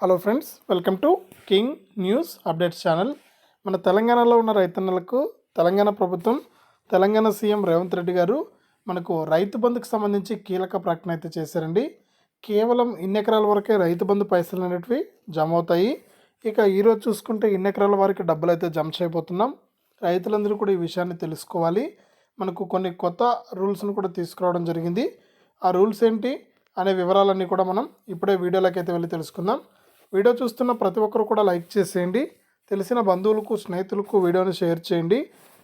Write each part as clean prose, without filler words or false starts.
Hello friends, welcome to king news updates channel. మన తెలంగాణలో ఉన్న రైతన్నలకు తెలంగాణ ప్రభుత్వం, తెలంగాణ సీఎం రేవంత్ రెడ్డి గారు మనకు రైతు బంధుకు సంబంధించి కీలక ప్రకటన అయితే చేశారండి. కేవలం ఇన్ని ఎకరాల వరకే రైతు బంధు పైసలు అనేటివి జమ అవుతాయి. ఇక ఈరోజు చూసుకుంటే ఇన్ని ఎకరాల వారికి డబ్బులు అయితే జమ చేయబోతున్నాం. రైతులందరూ కూడా ఈ విషయాన్ని తెలుసుకోవాలి. మనకు కొన్ని కొత్త రూల్స్ను కూడా తీసుకురావడం జరిగింది. ఆ రూల్స్ ఏంటి అనే వివరాలన్నీ కూడా మనం ఇప్పుడే వీడియోలోకి అయితే వెళ్ళి తెలుసుకుందాం. వీడియో చూస్తున్న ప్రతి ఒక్కరు కూడా లైక్ చేసేయండి. తెలిసిన బంధువులకు, స్నేహితులకు వీడియోని షేర్ చేయండి.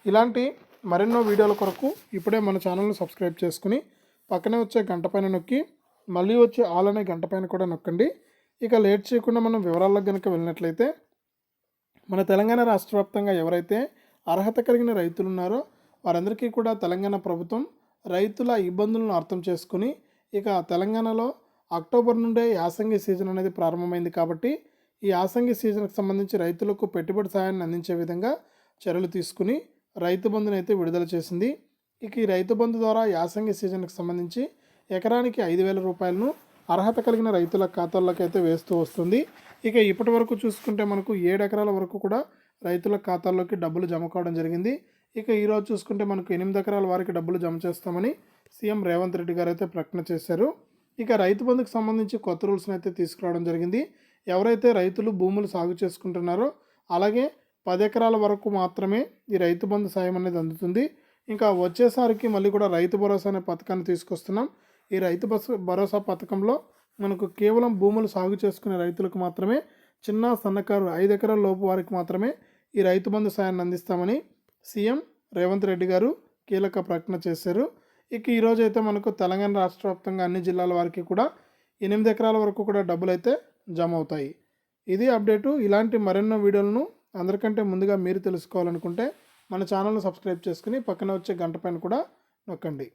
ఇలాంటి మరెన్నో వీడియోల కొరకు ఇప్పుడే మన ఛానల్ని సబ్స్క్రైబ్ చేసుకుని పక్కనే వచ్చే గంట పైన నొక్కి మళ్ళీ వచ్చే ఆల్ అనే గంట పైన కూడా నొక్కండి. ఇక లేట్ చేయకుండా మనం వివరాలకు కనుక వెళ్ళినట్లయితే, మన తెలంగాణ రాష్ట్ర వ్యాప్తంగా ఎవరైతే అర్హత కలిగిన రైతులు ఉన్నారో వారందరికీ కూడా తెలంగాణ ప్రభుత్వం రైతుల ఇబ్బందులను అర్థం చేసుకుని ఇక తెలంగాణలో అక్టోబర్ నుండే యాసంగి సీజన్ అనేది ప్రారంభమైంది. కాబట్టి ఈ యాసంగి సీజన్కి సంబంధించి రైతులకు పెట్టుబడి సాయాన్ని అందించే విధంగా చర్యలు తీసుకుని రైతు బంధుని అయితే విడుదల చేసింది. ఇక ఈ రైతు బంధు ద్వారా యాసంగి సీజన్కి సంబంధించి ఎకరానికి 5,000 రూపాయలను అర్హత కలిగిన రైతుల ఖాతాల్లోకి అయితే వేస్తూ వస్తుంది. ఇక ఇప్పటి వరకు చూసుకుంటే మనకు 7 ఎకరాల వరకు కూడా రైతుల ఖాతాల్లోకి డబ్బులు జమ కావడం జరిగింది. ఇక ఈరోజు చూసుకుంటే మనకు 8 ఎకరాల వారికి డబ్బులు జమ చేస్తామని సీఎం రేవంత్ రెడ్డి గారు అయితే ప్రకటన చేశారు. ఇక రైతు బంధుకు సంబంధించి కొత్త రూల్స్ని అయితే తీసుకురావడం జరిగింది. ఎవరైతే రైతులు భూములు సాగు చేసుకుంటున్నారో అలాగే 10 ఎకరాల వరకు మాత్రమే ఈ రైతు బంధు సాయం అనేది అందుతుంది. ఇంకా వచ్చేసరికి మళ్ళీ కూడా రైతు భరోసా అనే పథకాన్ని తీసుకొస్తున్నాం. ఈ రైతు భరోసా పథకంలో మనకు కేవలం భూములు సాగు చేసుకునే రైతులకు మాత్రమే, చిన్న సన్నకారు 5 ఎకరాల లోపు వారికి మాత్రమే ఈ రైతు బంధు సాయాన్ని అందిస్తామని సీఎం రేవంత్ రెడ్డి గారు కీలక ప్రకటన చేశారు. ఇక ఈరోజు అయితే మనకు తెలంగాణ రాష్ట్ర వ్యాప్తంగా అన్ని జిల్లాల వారికి కూడా 8 ఎకరాల వరకు కూడా డబ్బులు అయితే జమ అవుతాయి. ఇది అప్డేటు. ఇలాంటి మరెన్నో వీడియోలను అందరికంటే ముందుగా మీరు తెలుసుకోవాలనుకుంటే మన ఛానల్ను సబ్స్క్రైబ్ చేసుకుని పక్కన వచ్చే గంట పైన కూడా నొక్కండి.